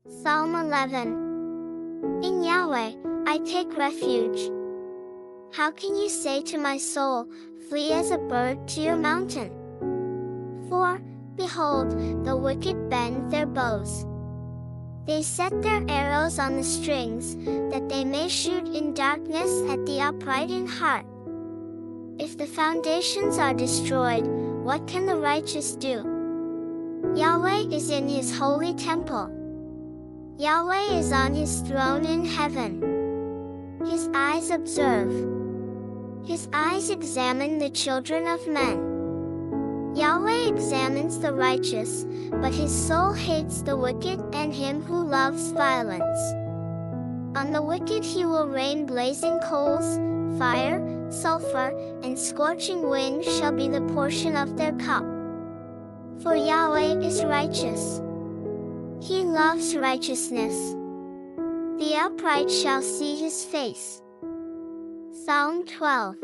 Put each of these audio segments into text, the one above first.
Psalm 11. In Yahweh, I take refuge. How can you say to my soul, flee as a bird to your mountain? For, behold, the wicked bend their bows. They set their arrows on the strings, that they may shoot in darkness at the upright in heart. If the foundations are destroyed, what can the righteous do? Yahweh is in his holy temple. Yahweh is on his throne in heaven. His eyes observe. His eyes examine the children of men. Yahweh examines the righteous, but his soul hates the wicked and him who loves violence. On the wicked he will rain blazing coals, fire, sulfur, and scorching wind shall be the portion of their cup. For Yahweh is righteous. He loves righteousness. The upright shall see his face. Psalm 12.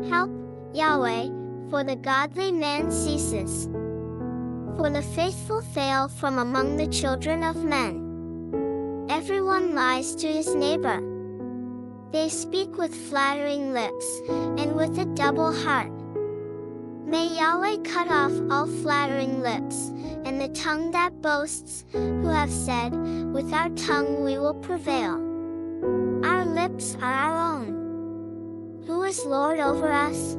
Help, Yahweh, for the godly man ceases. For the faithful fail from among the children of men. Everyone lies to his neighbor. They speak with flattering lips, and with a double heart. May Yahweh cut off all flattering lips, and the tongue that boasts, who have said, with our tongue we will prevail. Our lips are our own. Who is Lord over us?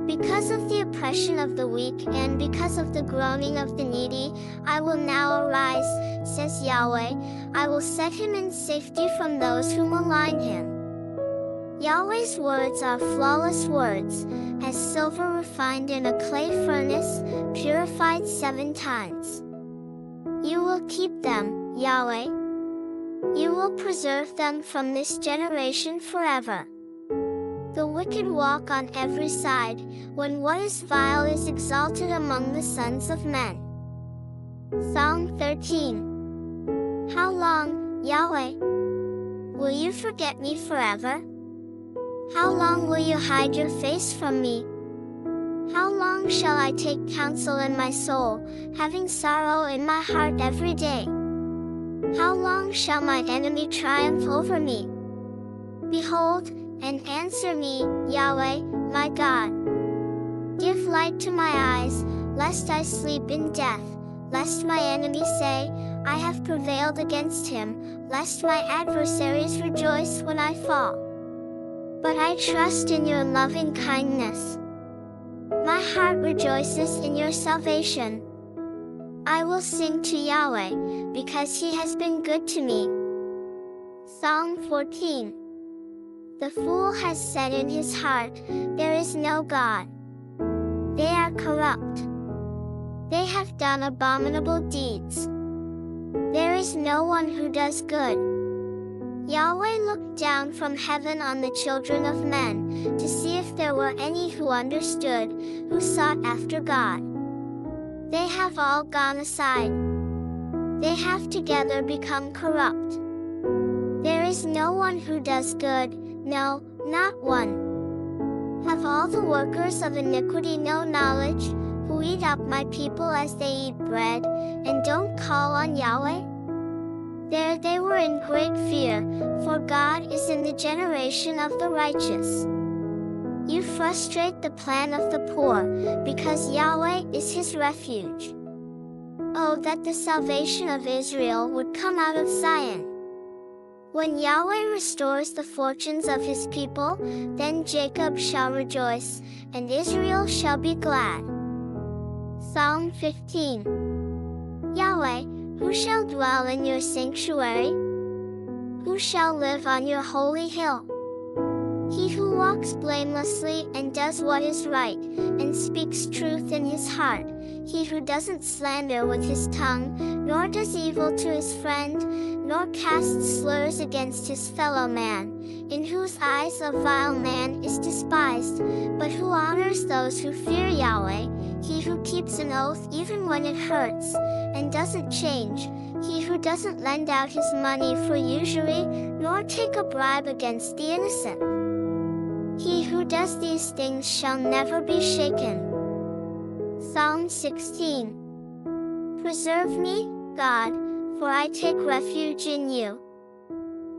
Because of the oppression of the weak and because of the groaning of the needy, I will now arise, says Yahweh. I will set him in safety from those who malign him. Yahweh's words are flawless words, as silver refined in a clay furnace, purified 7 times. You will keep them, Yahweh. You will preserve them from this generation forever. The wicked walk on every side, when what is vile is exalted among the sons of men. Psalm 13. How long, Yahweh? Will you forget me forever? How long will you hide your face from me? How long shall I take counsel in my soul, having sorrow in my heart every day? How long shall my enemy triumph over me? Behold, and answer me, Yahweh, my God. Give light to my eyes, lest I sleep in death, lest my enemy say, I have prevailed against him, lest my adversaries rejoice when I fall. But I trust in your loving kindness. My heart rejoices in your salvation. I will sing to Yahweh, because he has been good to me. Psalm 14. The fool has said in his heart, there is no God. They are corrupt. They have done abominable deeds. There is no one who does good. Yahweh looked down from heaven on the children of men, to see if there were any who understood, who sought after God. They have all gone aside. They have together become corrupt. There is no one who does good, no, not one. Have all the workers of iniquity no knowledge, who eat up my people as they eat bread, and don't call on Yahweh? There they were in great fear, for God is in the generation of the righteous. You frustrate the plan of the poor, because Yahweh is his refuge. Oh, that the salvation of Israel would come out of Zion! When Yahweh restores the fortunes of his people, then Jacob shall rejoice, and Israel shall be glad. Psalm 15. Yahweh, who shall dwell in your sanctuary? Who shall live on your holy hill? He who walks blamelessly and does what is right, and speaks truth in his heart, he who doesn't slander with his tongue, nor does evil to his friend, nor casts slurs against his fellow man, in whose eyes a vile man is despised, but who honors those who fear Yahweh, he who keeps an oath even when it hurts, and doesn't change, he who doesn't lend out his money for usury, nor take a bribe against the innocent. He who does these things shall never be shaken. Psalm 16. Preserve me, God, for I take refuge in you.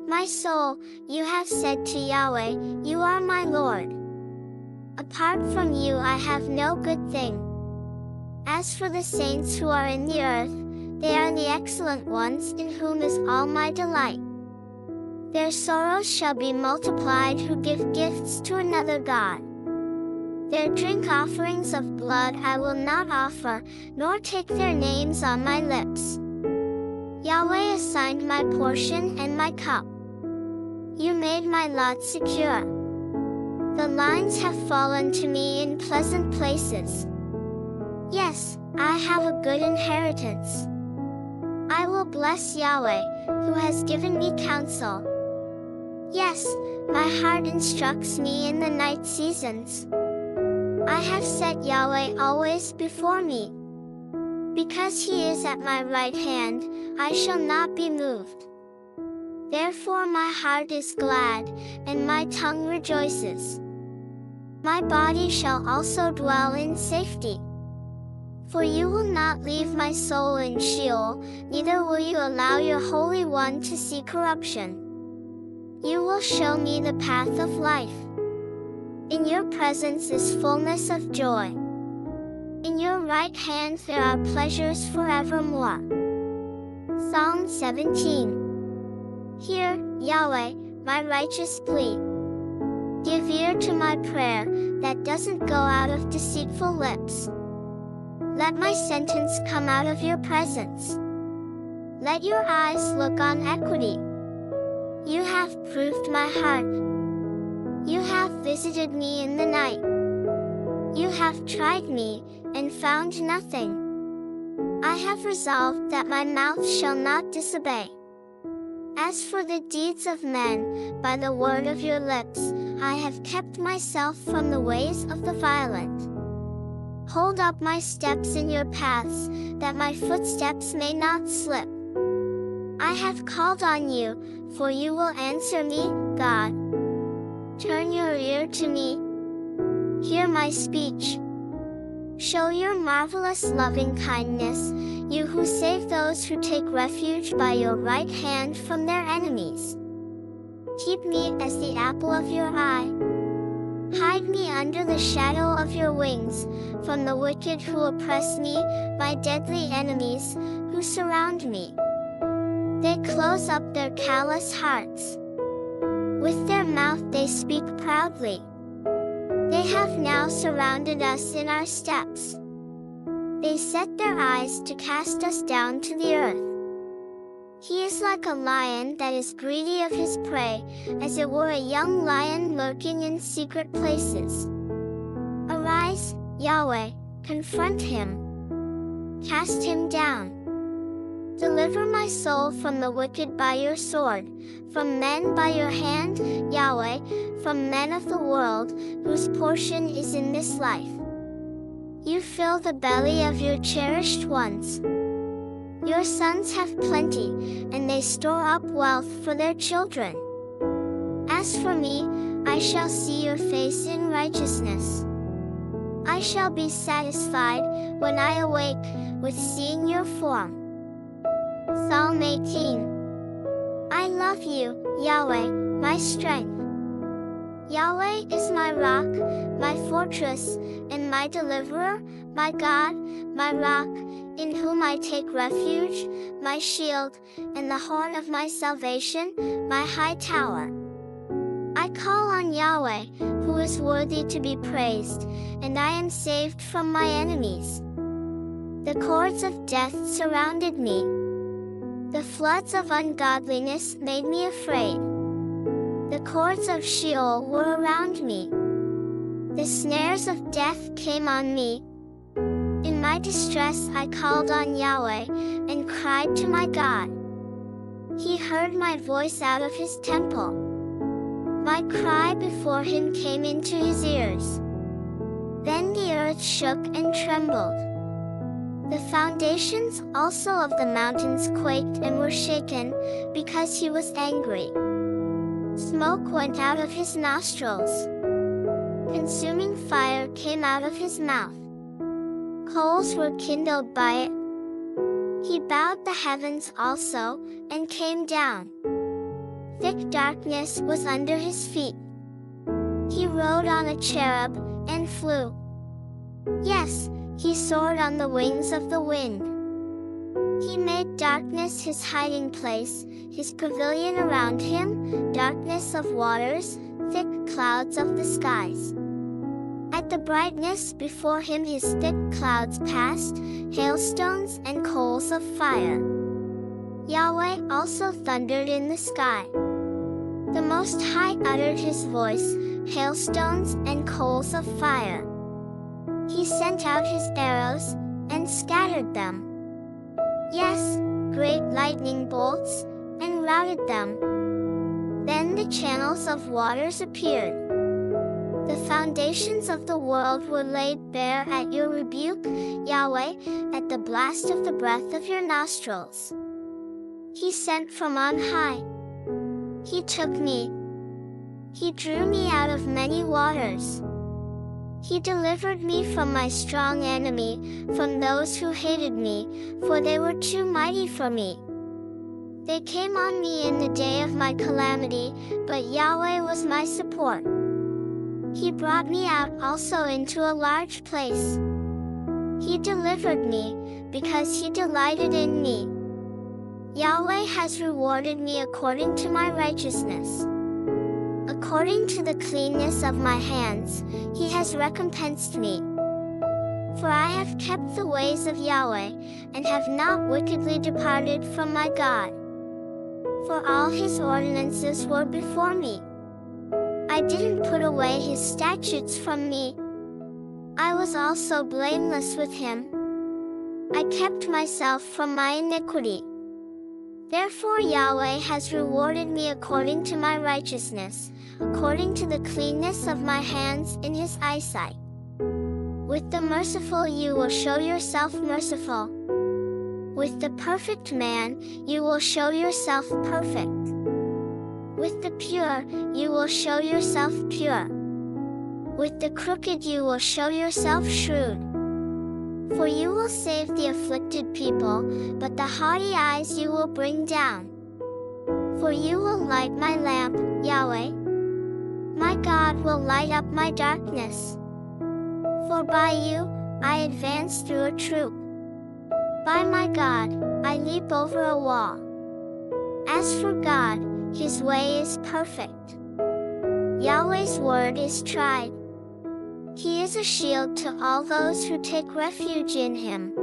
My soul, you have said to Yahweh, you are my Lord. Apart from you I have no good thing. As for the saints who are in the earth, they are the excellent ones in whom is all my delight. Their sorrows shall be multiplied who give gifts to another God. Their drink offerings of blood I will not offer, nor take their names on my lips. Yahweh assigned my portion and my cup. You made my lot secure. The lines have fallen to me in pleasant places. Yes, I have a good inheritance. I will bless Yahweh, who has given me counsel. Yes, my heart instructs me in the night seasons. I have set Yahweh always before me. Because he is at my right hand, I shall not be moved. Therefore my heart is glad, and my tongue rejoices. My body shall also dwell in safety. For you will not leave my soul in Sheol, neither will you allow your Holy One to see corruption. You will show me the path of life. In your presence is fullness of joy. In your right hand there are pleasures forevermore. Psalm 17. Hear, Yahweh, my righteous plea. Give ear to my prayer, that doesn't go out of deceitful lips. Let my sentence come out of your presence. Let your eyes look on equity. You have proved my heart. You have visited me in the night. You have tried me, and found nothing. I have resolved that my mouth shall not disobey. As for the deeds of men, by the word of your lips, I have kept myself from the ways of the violent. Hold up my steps in your paths, that my footsteps may not slip. I have called on you, for you will answer me, God. Turn your ear to me. Hear my speech. Show your marvelous loving kindness, you who save those who take refuge by your right hand from their enemies. Keep me as the apple of your eye. Hide me under the shadow of your wings, from the wicked who oppress me, my deadly enemies, who surround me. They close up their callous hearts. With their mouth they speak proudly. They have now surrounded us in our steps. They set their eyes to cast us down to the earth. He is like a lion that is greedy of his prey, as it were a young lion lurking in secret places. Arise, Yahweh, confront him. Cast him down. Deliver my soul from the wicked by your sword, from men by your hand, Yahweh, from men of the world, whose portion is in this life. You fill the belly of your cherished ones. Your sons have plenty, and they store up wealth for their children. As for me, I shall see your face in righteousness. I shall be satisfied, when I awake, with seeing your form. Psalm 18. I love you, Yahweh, my strength. Yahweh is my rock, my fortress, and my deliverer, my God, my rock, in whom I take refuge, my shield, and the horn of my salvation, my high tower. I call on Yahweh, who is worthy to be praised, and I am saved from my enemies. The cords of death surrounded me. The floods of ungodliness made me afraid. The cords of Sheol were around me. The snares of death came on me. In my distress I called on Yahweh, and cried to my God. He heard my voice out of his temple. My cry before him came into his ears. Then the earth shook and trembled. The foundations also of the mountains quaked and were shaken, because he was angry. Smoke went out of his nostrils. Consuming fire came out of his mouth. Coals were kindled by it. He bowed the heavens also, and came down. Thick darkness was under his feet. He rode on a cherub, and flew. Yes, he soared on the wings of the wind. He made darkness his hiding place, his pavilion around him, darkness of waters, thick clouds of the skies. At the brightness before him his thick clouds passed, hailstones and coals of fire. Yahweh also thundered in the sky. The Most High uttered his voice, hailstones and coals of fire. He sent out his arrows, and scattered them. Yes, great lightning bolts, and routed them. Then the channels of waters appeared. The foundations of the world were laid bare at your rebuke, Yahweh, at the blast of the breath of your nostrils. He sent from on high. He took me. He drew me out of many waters. He delivered me from my strong enemy, from those who hated me, for they were too mighty for me. They came on me in the day of my calamity, but Yahweh was my support. He brought me out also into a large place. He delivered me, because he delighted in me. Yahweh has rewarded me according to my righteousness. According to the cleanness of my hands, he has recompensed me. For I have kept the ways of Yahweh, and have not wickedly departed from my God. For all his ordinances were before me. I didn't put away his statutes from me. I was also blameless with him. I kept myself from my iniquity. Therefore Yahweh has rewarded me according to my righteousness, according to the cleanness of my hands in his eyesight. With the merciful you will show yourself merciful. With the perfect man you will show yourself perfect. With the pure you will show yourself pure. With the crooked you will show yourself shrewd. For you will save the afflicted people, but the haughty eyes you will bring down. For you will light my lamp, Yahweh. My God will light up my darkness. For by you, I advance through a troop. By my God, I leap over a wall. As for God, his way is perfect. Yahweh's word is tried. He is a shield to all those who take refuge in him.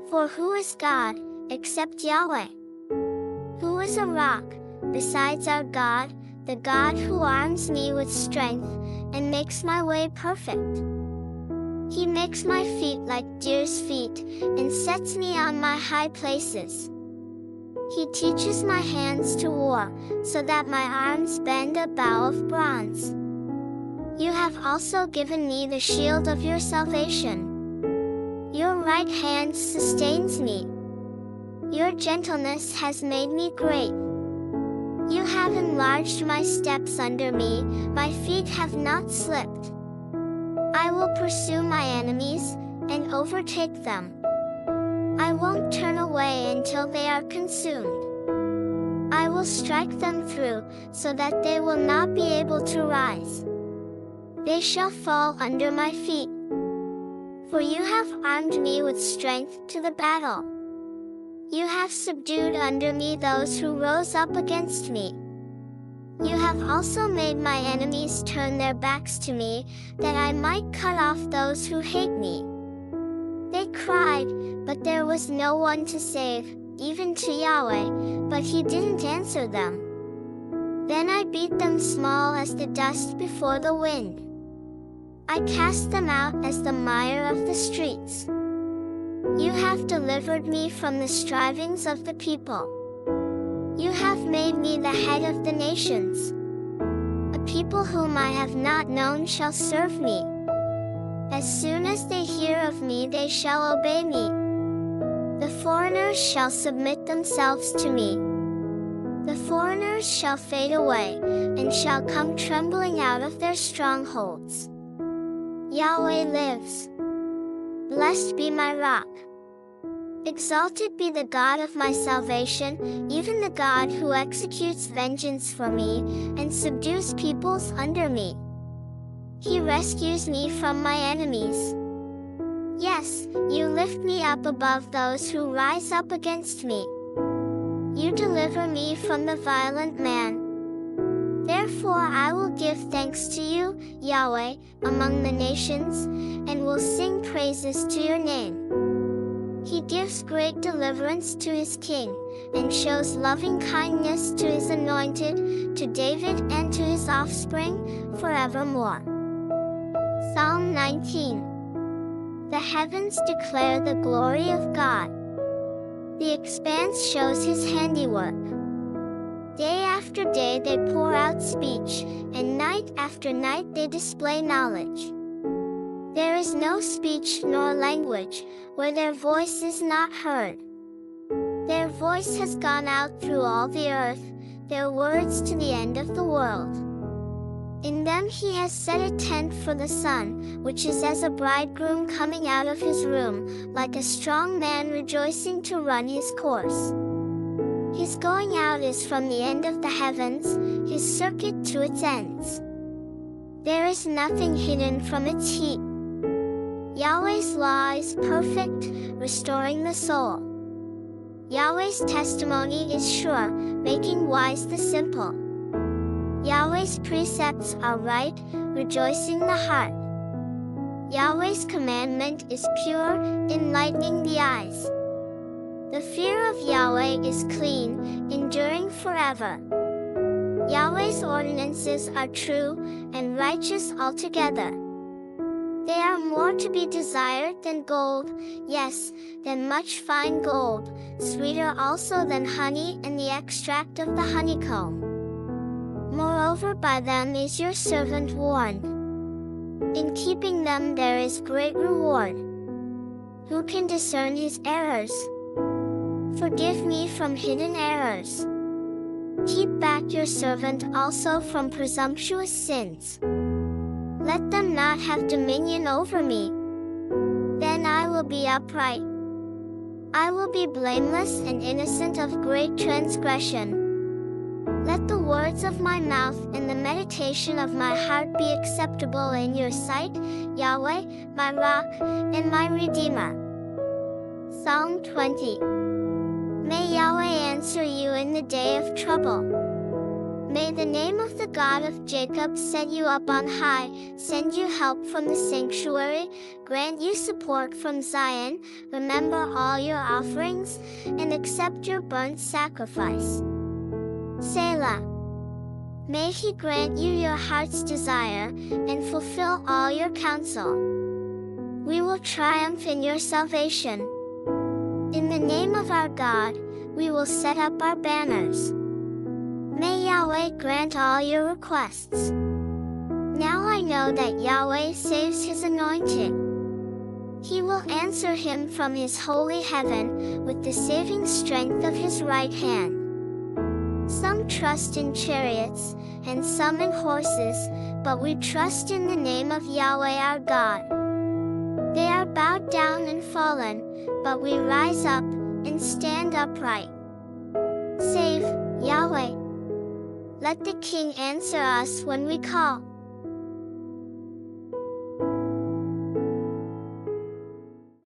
For who is God, except Yahweh? Who is a rock, besides our God, the God who arms me with strength, and makes my way perfect? He makes my feet like deer's feet, and sets me on my high places. He teaches my hands to war, so that my arms bend a bow of bronze. You have also given me the shield of your salvation. Your right hand sustains me. Your gentleness has made me great. You have enlarged my steps under me, my feet have not slipped. I will pursue my enemies, and overtake them. I won't turn away until they are consumed. I will strike them through, so that they will not be able to rise. They shall fall under my feet. For you have armed me with strength to the battle. You have subdued under me those who rose up against me. You have also made my enemies turn their backs to me, that I might cut off those who hate me. They cried, but there was no one to save, even to Yahweh, but he didn't answer them. Then I beat them small as the dust before the wind. I cast them out as the mire of the streets. You have delivered me from the strivings of the people. You have made me the head of the nations. A people whom I have not known shall serve me. As soon as they hear of me, they shall obey me. The foreigners shall submit themselves to me. The foreigners shall fade away, and shall come trembling out of their strongholds. Yahweh lives. Blessed be my rock. Exalted be the God of my salvation, even the God who executes vengeance for me, and subdues peoples under me. He rescues me from my enemies. Yes, you lift me up above those who rise up against me. You deliver me from the violent man. Therefore I will give thanks to you, Yahweh, among the nations, and will sing praises to your name. He gives great deliverance to his king, and shows loving kindness to his anointed, to David and to his offspring, forevermore. Psalm 19. The heavens declare the glory of God. The expanse shows his handiwork. Day after day they pour out speech, and night after night they display knowledge. There is no speech nor language, where their voice is not heard. Their voice has gone out through all the earth, their words to the end of the world. In them he has set a tent for the sun, which is as a bridegroom coming out of his room, like a strong man rejoicing to run his course. His going out is from the end of the heavens, his circuit to its ends. There is nothing hidden from its heat. Yahweh's law is perfect, restoring the soul. Yahweh's testimony is sure, making wise the simple. Yahweh's precepts are right, rejoicing the heart. Yahweh's commandment is pure, enlightening the eyes. The fear of Yahweh is clean, enduring forever. Yahweh's ordinances are true, and righteous altogether. They are more to be desired than gold, yes, than much fine gold, sweeter also than honey and the extract of the honeycomb. Moreover, by them is your servant warned. In keeping them there is great reward. Who can discern his errors? Forgive me from hidden errors. Keep back your servant also from presumptuous sins. Let them not have dominion over me. Then I will be upright. I will be blameless and innocent of great transgression. Let the words of my mouth and the meditation of my heart be acceptable in your sight, Yahweh, my rock, and my redeemer. Psalm 20. May Yahweh answer you in the day of trouble. May the name of the God of Jacob set you up on high, send you help from the sanctuary, grant you support from Zion, remember all your offerings, and accept your burnt sacrifice. Selah. May he grant you your heart's desire, and fulfill all your counsel. We will triumph in your salvation. In the name of our God, we will set up our banners. May Yahweh grant all your requests. Now I know that Yahweh saves his anointed. He will answer him from his holy heaven, with the saving strength of his right hand. Some trust in chariots, and some in horses, but we trust in the name of Yahweh our God. They are bowed down and fallen, but we rise up, and stand upright. Save, Yahweh. Let the King answer us when we call.